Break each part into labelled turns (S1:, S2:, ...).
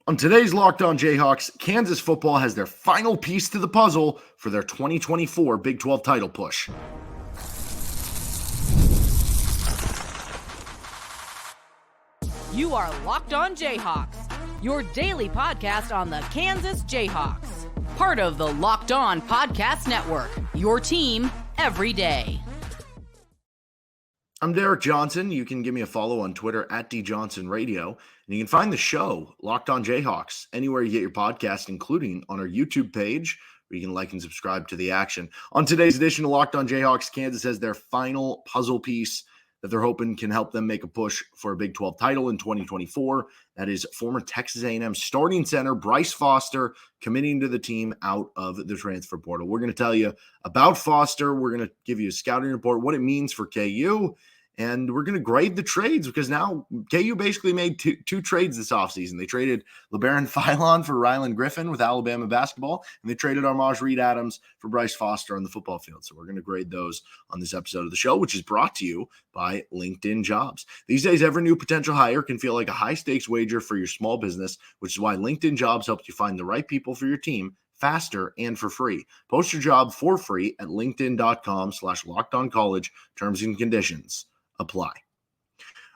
S1: On today's Locked On Jayhawks, Kansas football has their final piece to the puzzle for their 2024 Big 12 title push.
S2: You are Locked On Jayhawks, your daily podcast on the Kansas Jayhawks. Part of the Locked On Podcast Network, your team every day.
S1: I'm Derek Johnson. You can give me a follow on Twitter at DJohnsonRadio. And you can find the show, Locked On Jayhawks, anywhere you get your podcast, including on our YouTube page, where you can like and subscribe to the action. On today's edition of Locked On Jayhawks, Kansas has their final puzzle piece that they're hoping can help them make a push for a Big 12 title in 2024. That is former Texas A&M starting center Bryce Foster committing to the team out of the transfer portal. We're going to tell you about Foster. We're going to give you a scouting report, what it means for KU, and we're going to grade the trades because now KU basically made two trades this offseason. They traded Labaron Philon for Rylan Griffen with Alabama basketball, and they traded Armaj Reed-Adams for Bryce Foster on the football field. So we're going to grade those on this episode of the show, which is brought to you by LinkedIn Jobs. These days, every new potential hire can feel like a high-stakes wager for your small business, which is why LinkedIn Jobs helps you find the right people for your team faster and for free. Post your job for free at linkedin.com/lockedoncollege. Terms and conditions apply.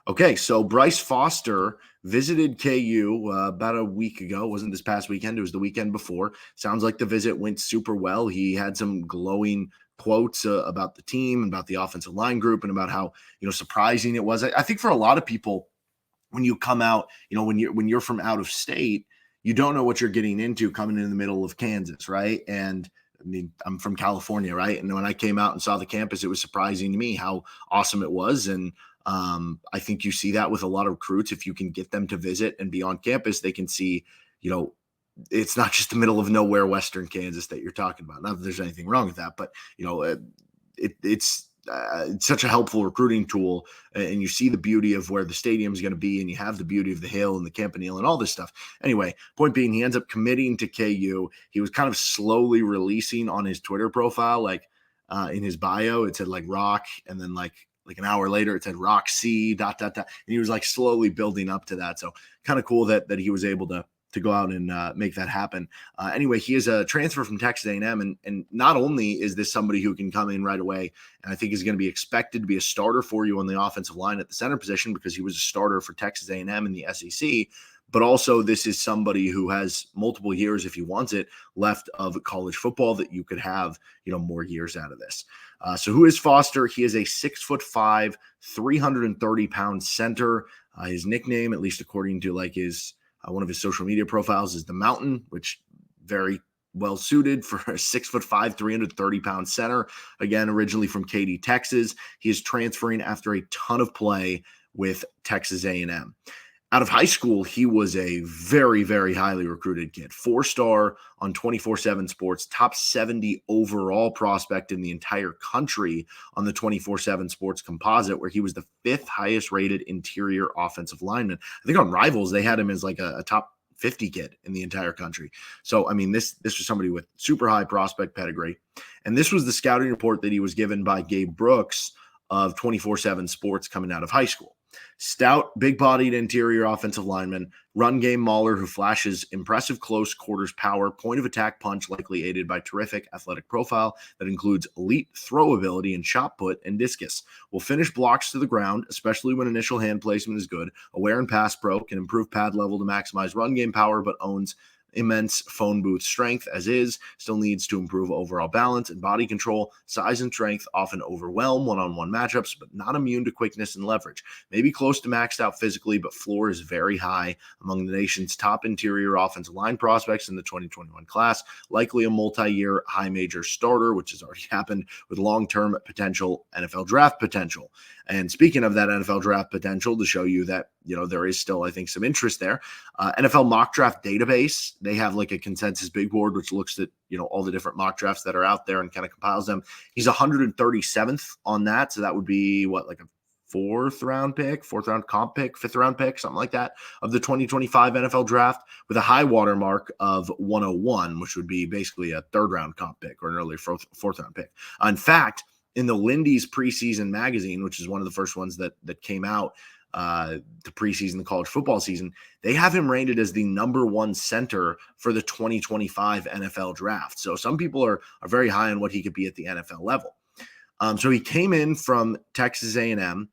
S1: Okay, so Bryce Foster visited KU about a week ago. It wasn't this past weekend. It was the weekend before. Sounds like the visit went super well. He had some glowing quotes about the team, about the offensive line group, and about how, surprising it was. I think for a lot of people, when you come out, when you're from out of state, you don't know what you're getting into coming in the middle of Kansas, right? And I mean, I'm from California, right? And when I came out and saw the campus, it was surprising to me how awesome it was. And I think you see that with a lot of recruits. If you can get them to visit and be on campus, they can see, it's not just the middle of nowhere, Western Kansas that you're talking about. Not that there's anything wrong with that, but, it's such a helpful recruiting tool, and you see the beauty of where the stadium is going to be, and you have the beauty of the hill and the Campanile and all this stuff. Anyway, point being, he ends up committing to KU. He was kind of slowly releasing on his Twitter profile, in his bio, it said rock, and then like an hour later it said rock C ... And he was slowly building up to that. So kind of cool that he was able to go out and make that happen. Anyway, he is a transfer from Texas A&M, and not only is this somebody who can come in right away, and I think is going to be expected to be a starter for you on the offensive line at the center position because he was a starter for Texas A&M in the SEC, but also this is somebody who has multiple years, if he wants it, left of college football that you could have, more years out of this. So who is Foster? He is a 6'5", 330-pound center. His nickname, at least according to his one of his social media profiles, is the Mountain, which very well suited for a 6'5", 330-pound center. Again, originally from Katy, Texas. He is transferring after a ton of play with Texas A&M. Out of high school, he was a very, very highly recruited kid. 4-star on 24/7 Sports, top 70 overall prospect in the entire country on the 24/7 Sports composite, where he was the 5th highest rated interior offensive lineman. I think on Rivals, they had him as a top 50 kid in the entire country. So, I mean, this was somebody with super high prospect pedigree. And this was the scouting report that he was given by Gabe Brooks of 24/7 Sports coming out of high school. Stout, big-bodied interior offensive lineman, run game mauler who flashes impressive close quarters power, point of attack punch, likely aided by terrific athletic profile that includes elite throw ability and shot put and discus. Will finish blocks to the ground, especially when initial hand placement is good. Aware and pass pro, can improve pad level to maximize run game power, but owns immense phone booth strength as is, still needs to improve overall balance and body control. Size and strength often overwhelm one-on-one matchups, but not immune to quickness and leverage. Maybe close to maxed out physically, but floor is very high among the nation's top interior offensive line prospects in the 2021 class. Likely a multi-year high major starter, which has already happened, with long-term potential NFL draft potential. And speaking of that NFL draft potential, to show you that, there is still, I think, some interest there. NFL mock draft database, they have a consensus big board, which looks at, all the different mock drafts that are out there and kind of compiles them. He's 137th on that. So that would be a fourth round comp pick, fifth round pick, something like that, of the 2025 NFL draft, with a high water mark of 101, which would be basically a third round comp pick or an early fourth round pick. In fact, in the Lindy's preseason magazine, which is one of the first ones that came out, the preseason, the college football season, they have him rated as the number 1 center for the 2025 NFL draft. So some people are very high on what he could be at the NFL level. So he came in from Texas A&M,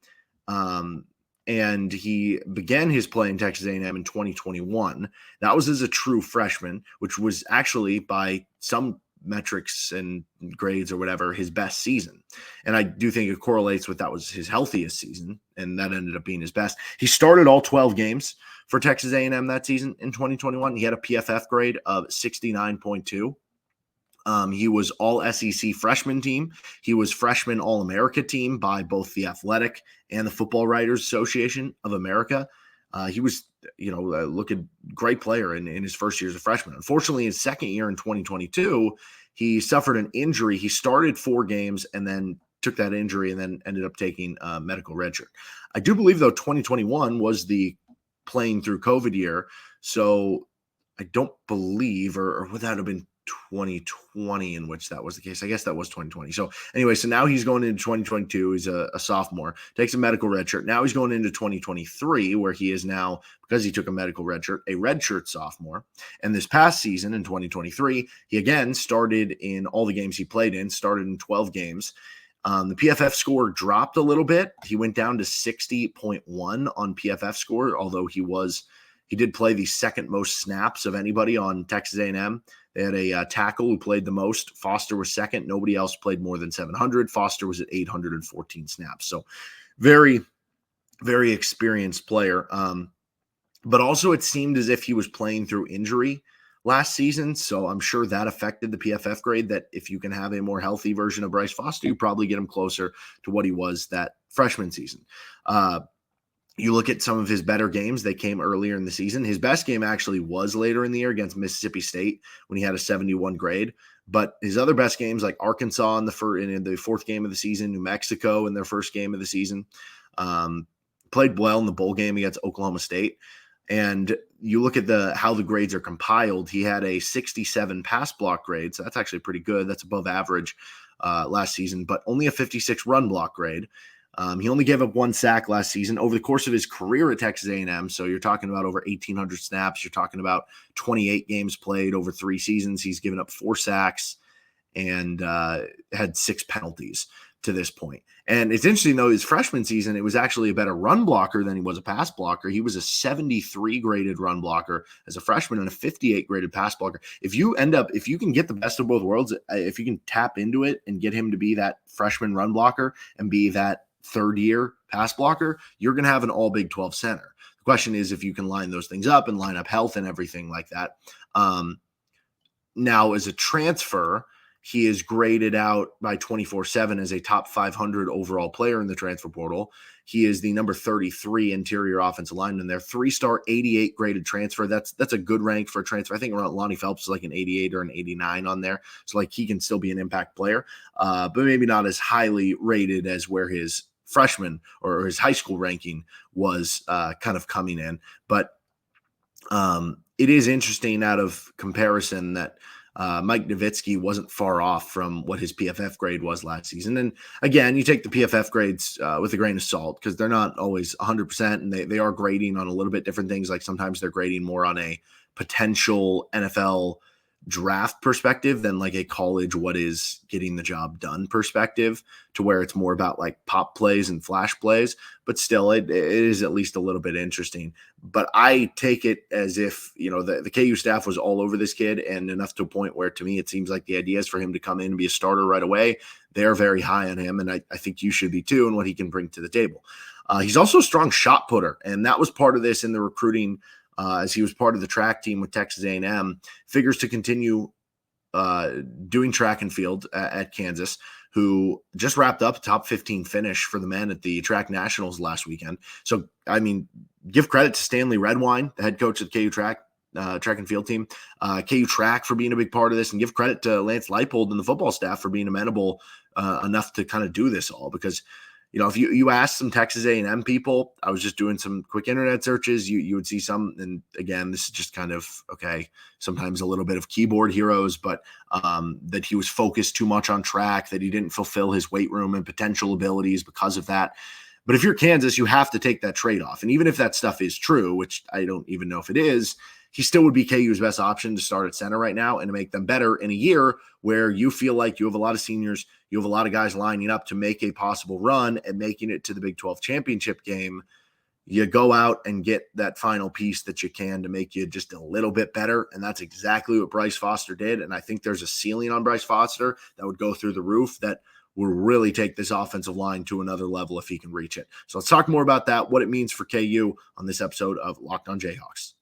S1: and he began his play in Texas A&M in 2021. That was as a true freshman, which was actually by some metrics and grades or whatever, his best season. And I do think it correlates with that was his healthiest season, and that ended up being his best. He started all 12 games for Texas A&M that season in 2021. He had a PFF grade of 69.2. He was all SEC freshman team. He was freshman All-America team by both the Athletic and the Football Writers Association of America. He was, looking great player in his first year as a freshman. Unfortunately, his second year in 2022, he suffered an injury. He started 4 games and then took that injury and then ended up taking a medical redshirt. I do believe, though, 2021 was the playing through COVID year. So I don't believe, or would that have been 2020 in which that was the case? I guess that was 2020. So anyway, so now he's going into 2022. He's a sophomore, takes a medical redshirt. Now he's going into 2023, where he is now, because he took a medical redshirt, a redshirt sophomore. And this past season in 2023, he again started in all the games he played in, started in 12 games. The PFF score dropped a little bit. He went down to 60.1 on PFF score, although he did play the second most snaps of anybody on Texas A&M. They had a tackle who played the most. Foster was second. Nobody else played more than 700. Foster was at 814 snaps. So very, very experienced player. But also it seemed as if he was playing through injury last season. So I'm sure that affected the PFF grade, that if you can have a more healthy version of Bryce Foster, you probably get him closer to what he was that freshman season. You look at some of his better games, they came earlier in the season. His best game actually was later in the year against Mississippi State when he had a 71 grade. But his other best games, like Arkansas in the 4th game of the season, New Mexico in their first game of the season, played well in the bowl game against Oklahoma State. And you look at how the grades are compiled. He had a 67 pass block grade, so that's actually pretty good. That's above average last season, but only a 56 run block grade. He only gave up 1 sack last season over the course of his career at Texas A&M. So you're talking about over 1,800 snaps. You're talking about 28 games played over 3 seasons. He's given up 4 sacks and had 6 penalties to this point. And it's interesting, though, his freshman season, it was actually a better run blocker than he was a pass blocker. He was a 73 graded run blocker as a freshman and a 58 graded pass blocker. If you can get the best of both worlds, if you can tap into it and get him to be that freshman run blocker and be that third-year pass blocker, you're going to have an all Big 12 center. The question is if you can line those things up and line up health and everything like that. Now, as a transfer, he is graded out by 24/7 as a top 500 overall player in the transfer portal. He is the number 33 interior offensive lineman there. 3-star, 88 graded transfer. That's a good rank for a transfer. I think around Lonnie Phelps is like an 88 or an 89 on there. So like he can still be an impact player, but maybe not as highly rated as where his freshman or his high school ranking was kind of coming in. But it is interesting out of comparison that Mike Nowitzki wasn't far off from what his PFF grade was last season. And again, you take the PFF grades with a grain of salt because they're not always 100%, and they are grading on a little bit different things. Like sometimes they're grading more on a potential NFL draft perspective than like a college what is getting the job done perspective, to where it's more about like pop plays and flash plays. But still, it is at least a little bit interesting. But I take it as if, the KU staff was all over this kid, and enough to a point where, to me, it seems like the idea is for him to come in and be a starter right away. They're very high on him, and I think you should be too, and what he can bring to the table. He's also a strong shot putter, and that was part of this in the recruiting. As he was part of the track team with Texas A&M, figures to continue doing track and field at Kansas, who just wrapped up a top 15 finish for the men at the track nationals last weekend. So, I mean, give credit to Stanley Redwine, the head coach of the KU track and field team, KU track for being a big part of this, and give credit to Lance Leipold and the football staff for being amenable enough to kind of do this all. Because if you ask some Texas A&M people, I was just doing some quick internet searches, you would see some, and again, this is just kind of, okay, sometimes a little bit of keyboard heroes, but that he was focused too much on track, that he didn't fulfill his weight room and potential abilities because of that. But if you're Kansas, you have to take that trade-off. And even if that stuff is true, which I don't even know if it is, he still would be KU's best option to start at center right now and to make them better in a year where you feel like you have a lot of seniors, you have a lot of guys lining up to make a possible run and making it to the Big 12 championship game. You go out and get that final piece that you can to make you just a little bit better. And that's exactly what Bryce Foster did. And I think there's a ceiling on Bryce Foster that would go through the roof that will really take this offensive line to another level if he can reach it. So let's talk more about that, what it means for KU on this episode of Locked On Jayhawks.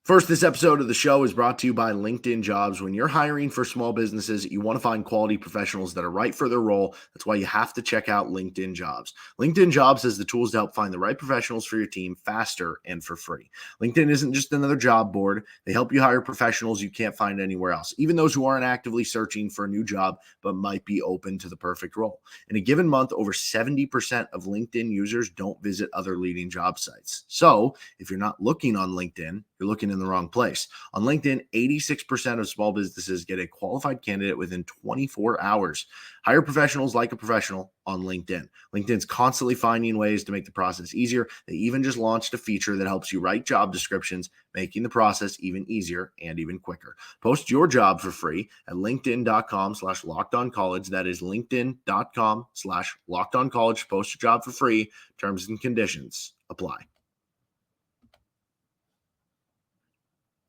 S1: First, this episode of the show is brought to you by LinkedIn Jobs. When you're hiring for small businesses, you want to find quality professionals that are right for their role. That's why you have to check out LinkedIn Jobs. LinkedIn Jobs has the tools to help find the right professionals for your team faster and for free. LinkedIn isn't just another job board. They help you hire professionals you can't find anywhere else, even those who aren't actively searching for a new job but might be open to the perfect role. In a given month, over 70% of LinkedIn users don't visit other leading job sites. So if you're not looking on LinkedIn, you're looking in the wrong place. On LinkedIn, 86% of small businesses get a qualified candidate within 24 hours. Hire professionals like a professional on LinkedIn. LinkedIn's constantly finding ways to make the process easier. They even just launched a feature that helps you write job descriptions, making the process even easier and even quicker. Post your job for free at linkedin.com/lockedoncollege. That is linkedin.com/lockedoncollege. Post your job for free. Terms and conditions apply.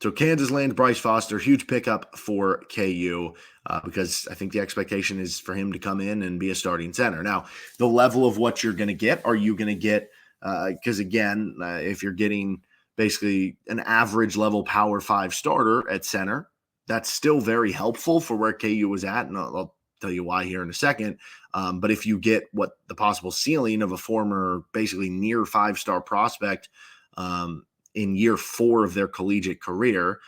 S1: So Kansas lands Bryce Foster, huge pickup for KU because I think the expectation is for him to come in and be a starting center. Now, the level of what you're going to get, are you going to get because, again, if you're getting basically an average level Power 5 starter at center, that's still very helpful for where KU was at, and I'll tell you why here in a second. But if you get what the possible ceiling of a former basically near 5-star prospect in year 4 of their collegiate career,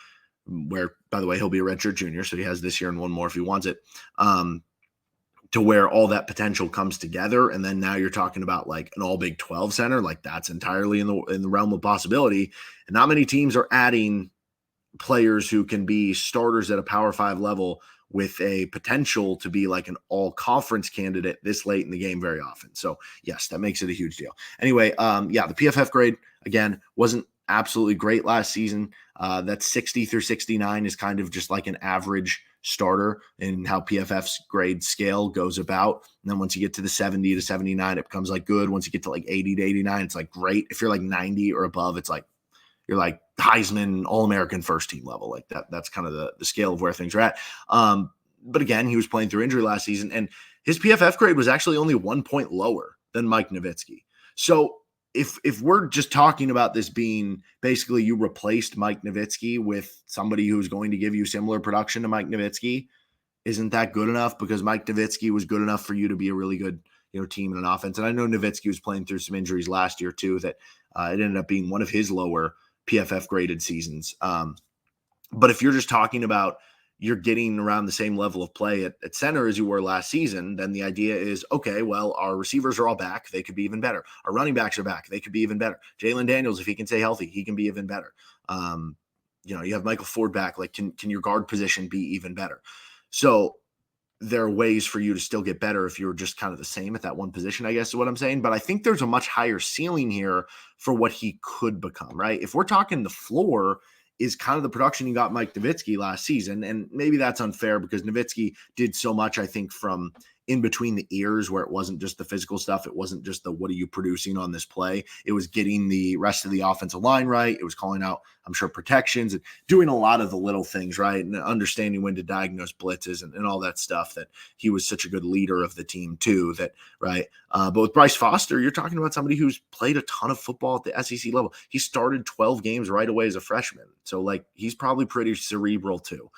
S1: where, by the way, he'll be a redshirt junior, so he has this year and one more if he wants it, to where all that potential comes together, and then now you're talking about like an all Big 12 center, like that's entirely in the realm of possibility. And not many teams are adding players who can be starters at a Power 5 level with a potential to be like an all-conference candidate this late in the game very often. So, yes, that makes it a huge deal. Anyway, the PFF grade, again, wasn't absolutely great last season. That 60 through 69 is kind of just like an average starter in how PFF's grade scale goes about. And then once you get to the 70 to 79, it becomes like good. Once you get to like 80 to 89, it's like great. If you're like 90 or above, it's like you're like Heisman, All-American first team level. Like that's kind of the scale of where things are at. But again, he was playing through injury last season, and his PFF grade was actually only 1 point lower than Mike Nowitzki. So if we're just talking about this being basically you replaced Mike Nowitzki with somebody who's going to give you similar production to Mike Nowitzki, isn't that good enough? Because Mike Nowitzki was good enough for you to be a really good team and an offense. And I know Nowitzki was playing through some injuries last year too, that it ended up being one of his lower PFF graded seasons. But if you're just talking about you're getting around the same level of play at center as you were last season, then the idea is, okay, well, our receivers are all back. They could be even better. Our running backs are back. They could be even better. Jalen Daniels, if he can stay healthy, he can be even better. You have Michael Ford back. Like, can your guard position be even better? So there are ways for you to still get better if you're just kind of the same at that one position, I guess is what I'm saying. But I think there's a much higher ceiling here for what he could become, right? If we're talking the floor is kind of the production you got Mike Nowitzki last season. And maybe that's unfair because Nowitzki did so much, I think, from in between the ears where it wasn't just the physical stuff. It wasn't just the, what are you producing on this play? It was getting the rest of the offensive line right. It was calling out, I'm sure, protections and doing a lot of the little things right. And understanding when to diagnose blitzes and all that stuff, that he was such a good leader of the team too, that right. But with Bryce Foster, you're talking about somebody who's played a ton of football at the SEC level. He started 12 games right away as a freshman. So like, he's probably pretty cerebral too.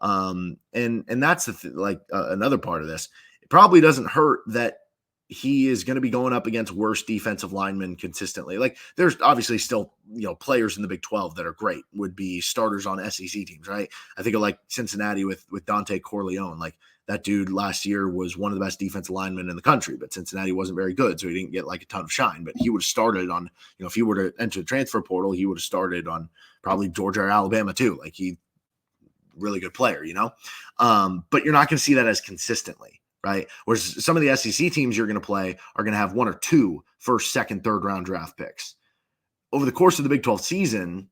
S1: And that's another part of this. It probably doesn't hurt that he is going to be going up against worse defensive linemen consistently. Like there's obviously still, players in the Big 12 that are great, would be starters on SEC teams, right? I think of like Cincinnati with Dante Corleone. Like that dude last year was one of the best defensive linemen in the country, but Cincinnati wasn't very good. So he didn't get like a ton of shine, but he would have started on, if he were to enter the transfer portal, he would have started on probably Georgia or Alabama too. Like really good player, but you're not going to see that as consistently. right? Whereas some of the SEC teams you're going to play are going to have 1 or 2 first, second, third round draft picks. Over the course of the Big 12 season,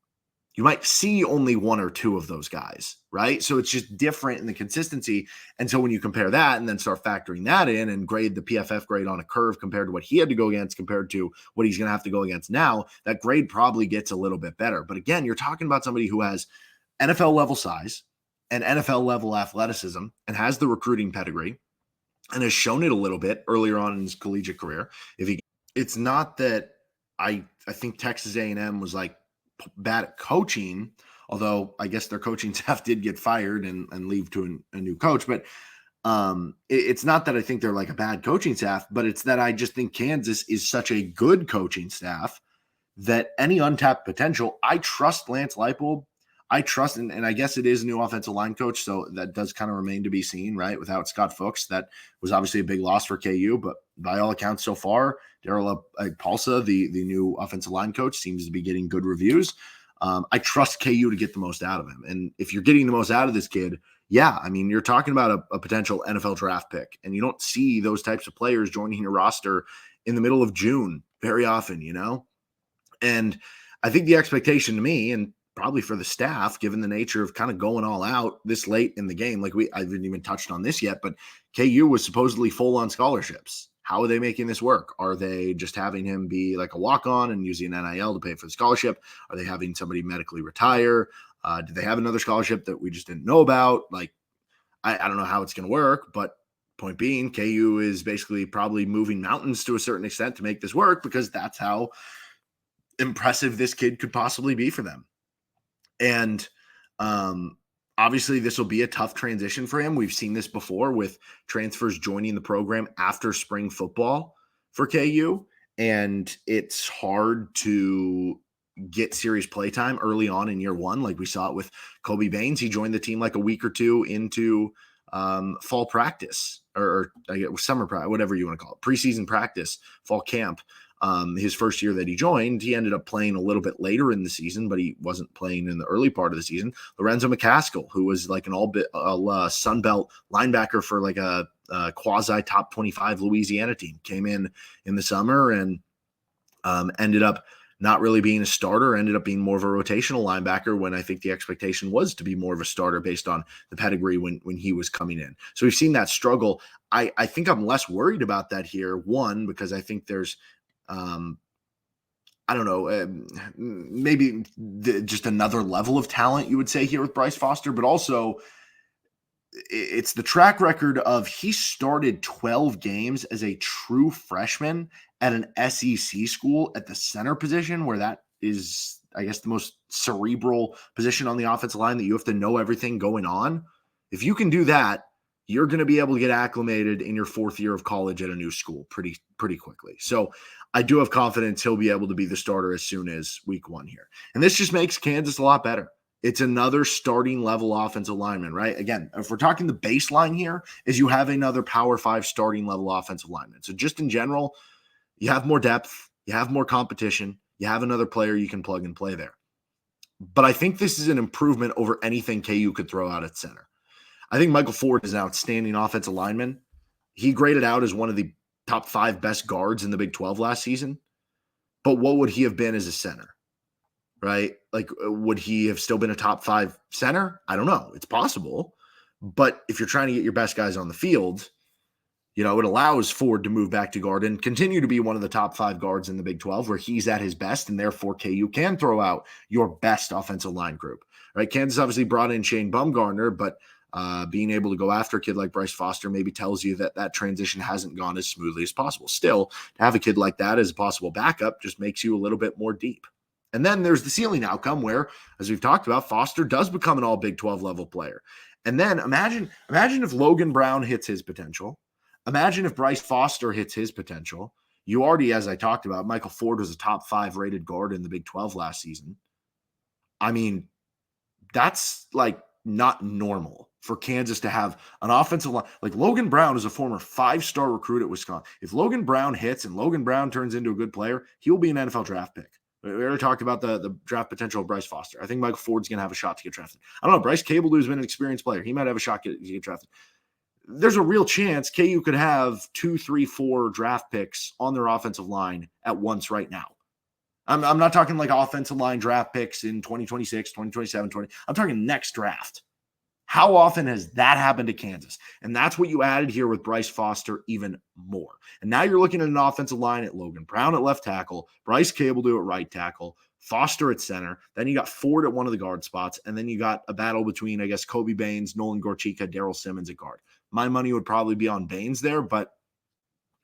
S1: you might see only 1 or 2 of those guys, right? So it's just different in the consistency. And so when you compare that and then start factoring that in and grade the PFF grade on a curve compared to what he had to go against compared to what he's going to have to go against now, that grade probably gets a little bit better. But again, you're talking about somebody who has NFL level size and NFL level athleticism and has the recruiting pedigree and has shown it a little bit earlier on in his collegiate career. It's not that I think Texas A&M was like bad at coaching, although I guess their coaching staff did get fired and leave to a new coach. But it's not that I think they're like a bad coaching staff, but it's that I just think Kansas is such a good coaching staff that any untapped potential, I trust Lance Leipold. I trust, and I guess it is a new offensive line coach, so that does kind of remain to be seen, right? Without Scott Fuchs, that was obviously a big loss for KU, but by all accounts so far, Daryl Palsa, the new offensive line coach, seems to be getting good reviews. I trust KU to get the most out of him. And if you're getting the most out of this kid, yeah, I mean, you're talking about a potential NFL draft pick, and you don't see those types of players joining your roster in the middle of June very often, you know? And I think the expectation to me, and probably for the staff, given the nature of kind of going all out this late in the game, like I haven't even touched on this yet, but KU was supposedly full on scholarships. How are they making this work? Are they just having him be like a walk-on and using NIL to pay for the scholarship? Are they having somebody medically retire? Do they have another scholarship that we just didn't know about? Like, I don't know how it's going to work, but point being, KU is basically probably moving mountains to a certain extent to make this work because that's how impressive this kid could possibly be for them. And obviously, this will be a tough transition for him. We've seen this before with transfers joining the program after spring football for KU, and it's hard to get serious playtime early on in year one. Like we saw it with Kobe Baines. He joined the team like a week or two into fall practice or I guess summer practice, whatever you want to call it, preseason practice, fall camp. His first year that he joined, he ended up playing a little bit later in the season, but he wasn't playing in the early part of the season. Lorenzo McCaskill, who was like an all Sun Belt linebacker for like a quasi top 25 Louisiana team, came in the summer and ended up not really being a starter, ended up being more of a rotational linebacker when I think the expectation was to be more of a starter based on the pedigree when he was coming in. So we've seen that struggle. I think I'm less worried about that here. One, because I think there's I don't know, maybe just another level of talent you would say here with Bryce Foster, but also it's the track record of he started 12 games as a true freshman at an SEC school at the center position, where that is, I guess, the most cerebral position on the offensive line that you have to know everything going on. If you can do that, you're going to be able to get acclimated in your fourth year of college at a new school pretty quickly. So I do have confidence he'll be able to be the starter as soon as week one here. And this just makes Kansas a lot better. It's another starting level offensive lineman, right? Again, if we're talking the baseline here, is you have another Power 5 starting level offensive lineman. So just in general, you have more depth, you have more competition, you have another player you can plug and play there. But I think this is an improvement over anything KU could throw out at center. I think Michael Ford is an outstanding offensive lineman. He graded out as one of the top 5 best guards in the Big 12 last season. But what would he have been as a center, right? Like, would he have still been a top 5 center? I don't know. It's possible. But if you're trying to get your best guys on the field, you know, it allows Ford to move back to guard and continue to be one of the top 5 guards in the Big 12 where he's at his best, and therefore KU can throw out your best offensive line group, right? Kansas obviously brought in Shane Bumgarner, but being able to go after a kid like Bryce Foster maybe tells you that transition hasn't gone as smoothly as possible. Still, to have a kid like that as a possible backup just makes you a little bit more deep. And then there's the ceiling outcome where, as we've talked about, Foster does become an all Big 12 level player. And then imagine if Logan Brown hits his potential. Imagine if Bryce Foster hits his potential. You already, as I talked about, Michael Ford was a top 5 rated guard in the Big 12 last season. I mean, that's like not normal for Kansas to have an offensive line. Like Logan Brown is a former 5-star recruit at Wisconsin. If Logan Brown hits and Logan Brown turns into a good player, he will be an NFL draft pick. We already talked about the draft potential of Bryce Foster. I think Michael Ford's going to have a shot to get drafted. I don't know. Bryce Cablew has been an experienced player. He might have a shot to get drafted. there's a real chance KU could have 2, 3, 4 draft picks on their offensive line at once right now. I'm not talking like offensive line draft picks in 2026, 2027, I'm talking next draft. How often has that happened to Kansas? And that's what you added here with Bryce Foster even more. And now you're looking at an offensive line at Logan Brown at left tackle, Bryce Cable at right tackle, Foster at center. Then you got Ford at one of the guard spots. And then you got a battle between, I guess, Kobe Baines, Nolan Gorchika, Daryl Simmons at guard. My money would probably be on Baines there, but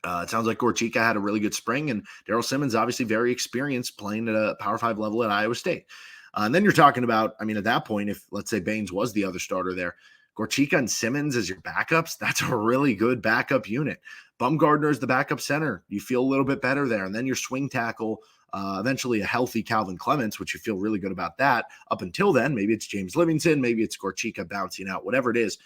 S1: it sounds like Gorchika had a really good spring, and Daryl Simmons obviously very experienced playing at a Power 5 level at Iowa State. And then you're talking about, I mean, at that point, if let's say Baines was the other starter there, Gorchika and Simmons as your backups, that's a really good backup unit. Bumgardner is the backup center. You feel a little bit better there. And then your swing tackle, eventually a healthy Calvin Clements, which you feel really good about that. Up until then, maybe it's James Livingston, maybe it's Gorchika bouncing out, whatever it is.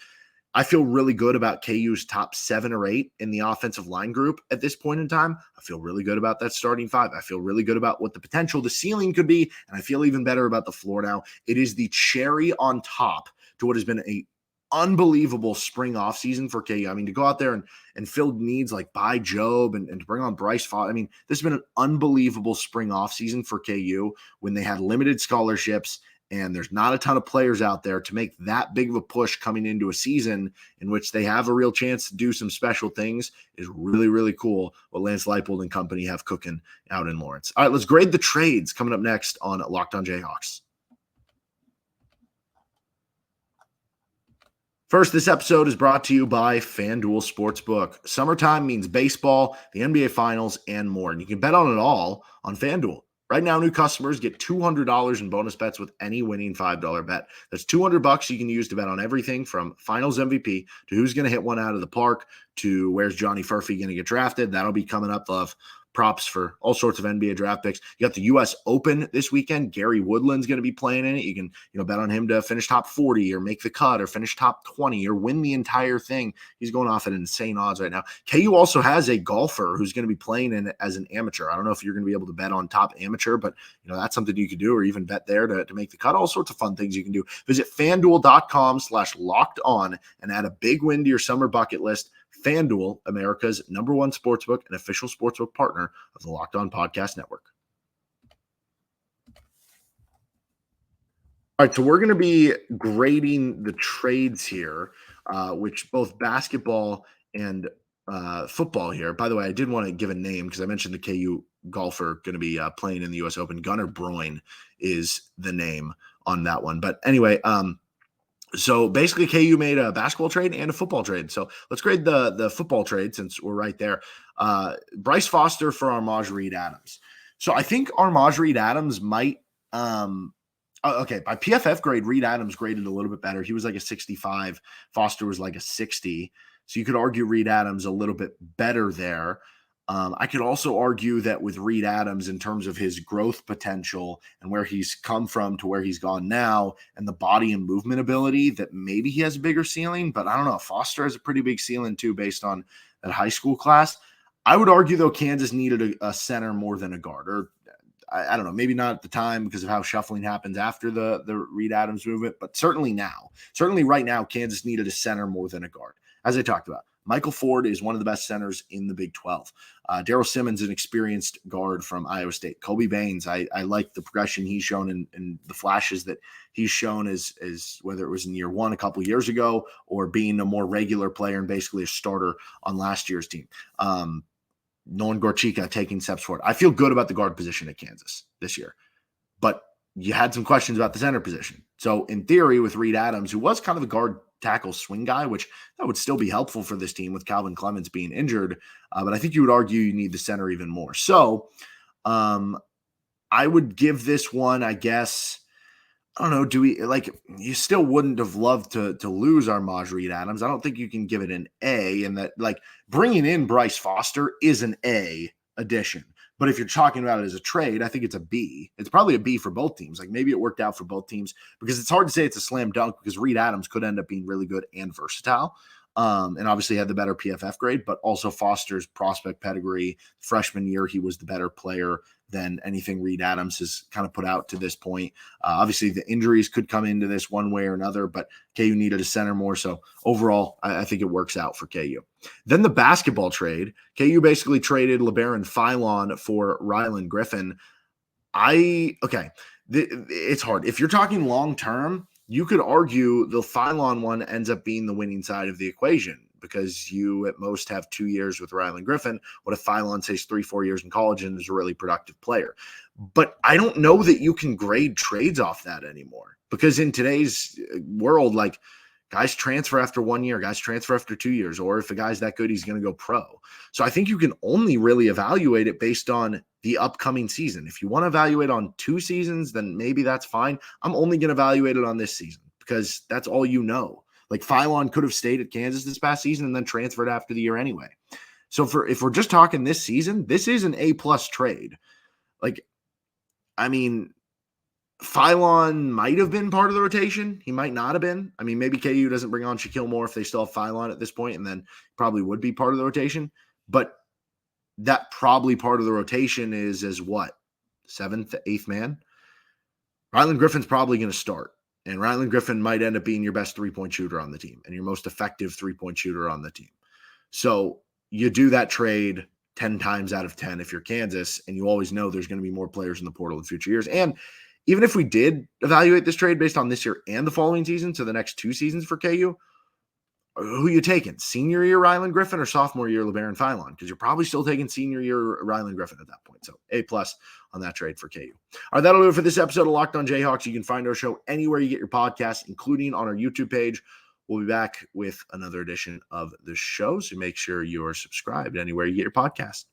S1: I feel really good about KU's top 7 or 8 in the offensive line group at this point in time. I feel really good about that starting 5. I feel really good about what the potential, the ceiling could be, and I feel even better about the floor now. It is the cherry on top to what has been a unbelievable spring offseason for KU. I mean, to go out there and fill needs like by Job and to bring on Bryce Foster. I mean, this has been an unbelievable spring offseason for KU when they had limited scholarships. And there's not a ton of players out there to make that big of a push coming into a season in which they have a real chance to do some special things is really, really cool what Lance Leipold and company have cooking out in Lawrence. All right, let's grade the trades coming up next on Locked On Jayhawks. First, this episode is brought to you by FanDuel Sportsbook. Summertime means baseball, the NBA Finals, and more. And you can bet on it all on FanDuel. Right now, new customers get $200 in bonus bets with any winning $5 bet. That's $200 you can use to bet on everything from Finals MVP to who's going to hit one out of the park to where's Johnny Furphy going to get drafted. That'll be coming up. They'll have props for all sorts of NBA draft picks. You got the U.S. Open this weekend. Gary Woodland's going to be playing in it. You can, bet on him to finish top 40 or make the cut or finish top 20 or win the entire thing. He's going off at insane odds right now. KU also has a golfer who's going to be playing in it as an amateur. I don't know if you're going to be able to bet on top amateur, but that's something you could do, or even bet there to make the cut. All sorts of fun things you can do. Visit FanDuel.com/lockedon and add a big win to your summer bucket list. FanDuel, America's #1 sportsbook and official sportsbook partner of the Locked On Podcast Network. All right, so we're going to be grading the trades here, which both basketball and football here. By the way, I did want to give a name because I mentioned the KU golfer going to be playing in the U.S. Open. Gunnar Broyne is the name on that one. But anyway, so basically KU made a basketball trade and a football trade. So let's grade the football trade since we're right there. Bryce Foster for Armaj Reed-Adams. So I think Armaj Reed-Adams might okay, by PFF grade, Reed-Adams graded a little bit better. He was like a 65. Foster was like a 60. So you could argue Reed-Adams a little bit better there. I could also argue that with Reed-Adams in terms of his growth potential and where he's come from to where he's gone now and the body and movement ability, that maybe he has a bigger ceiling, but I don't know. Foster has a pretty big ceiling too based on that high school class. I would argue, though, Kansas needed a center more than a guard, or I don't know, maybe not at the time because of how shuffling happens after the Reed-Adams movement, but certainly now. Certainly right now, Kansas needed a center more than a guard, as I talked about. Michael Ford is one of the best centers in the Big 12. Daryl Simmons, an experienced guard from Iowa State. Kobe Baines, I like the progression he's shown and the flashes that he's shown as whether it was in year one a couple years ago or being a more regular player and basically a starter on last year's team. Nolan Gorchika taking steps forward. I feel good about the guard position at Kansas this year, but you had some questions about the center position. So in theory, with Reed-Adams, who was kind of a guard tackle swing guy, which that would still be helpful for this team with Calvin Clements being injured. But I think you would argue you need the center even more. So I would give this one, I guess, I don't know, you still wouldn't have loved to lose Armaj Reed-Adams. I don't think you can give it an A, and that bringing in Bryce Foster is an A addition. But if you're talking about it as a trade, I think it's a B. It's probably a B for both teams. Maybe it worked out for both teams because it's hard to say it's a slam dunk because Reed-Adams could end up being really good and versatile. And obviously had the better PFF grade, but also Foster's prospect pedigree. Freshman year, he was the better player than anything Reed-Adams has kind of put out to this point. Obviously, the injuries could come into this one way or another, but KU needed a center more. So overall, I think it works out for KU. Then the basketball trade. KU basically traded Labaron Philon for Rylan Griffen. It's hard. If you're talking long-term, you could argue the Philon one ends up being the winning side of the equation because you at most have 2 years with Rylan Griffen. What if Philon stays 3-4 years in college and is a really productive player? But I don't know that you can grade trades off that anymore because in today's world, like guys transfer after 1 year, guys transfer after 2 years, or if a guy's that good, he's going to go pro. So I think you can only really evaluate it based on the upcoming season. If you want to evaluate on 2 seasons, then maybe that's fine. I'm only going to evaluate it on this season because that's all you know. Like Philon could have stayed at Kansas this past season and then transferred after the year anyway. So if we're just talking this season, this is an A+ trade. Philon might have been part of the rotation. He might not have been. Maybe KU doesn't bring on Shaquille Moore if they still have Philon at this point, and then probably would be part of the rotation. But that probably part of the rotation is as what? 7th, 8th man? Rylan Griffen's probably going to start. And Rylan Griffen might end up being your best three-point shooter on the team and your most effective three-point shooter on the team. So you do that trade 10 times out of 10 if you're Kansas, and you always know there's going to be more players in the portal in future years. And even if we did evaluate this trade based on this year and the following season, so the next 2 seasons for KU, who are you taking? Senior year Rylan Griffen or sophomore year Labaron Philon? Because you're probably still taking senior year Rylan Griffen at that point. So A+ on that trade for KU. All right, that'll do it for this episode of Locked On Jayhawks. You can find our show anywhere you get your podcasts, including on our YouTube page. We'll be back with another edition of the show, so make sure you are subscribed anywhere you get your podcast.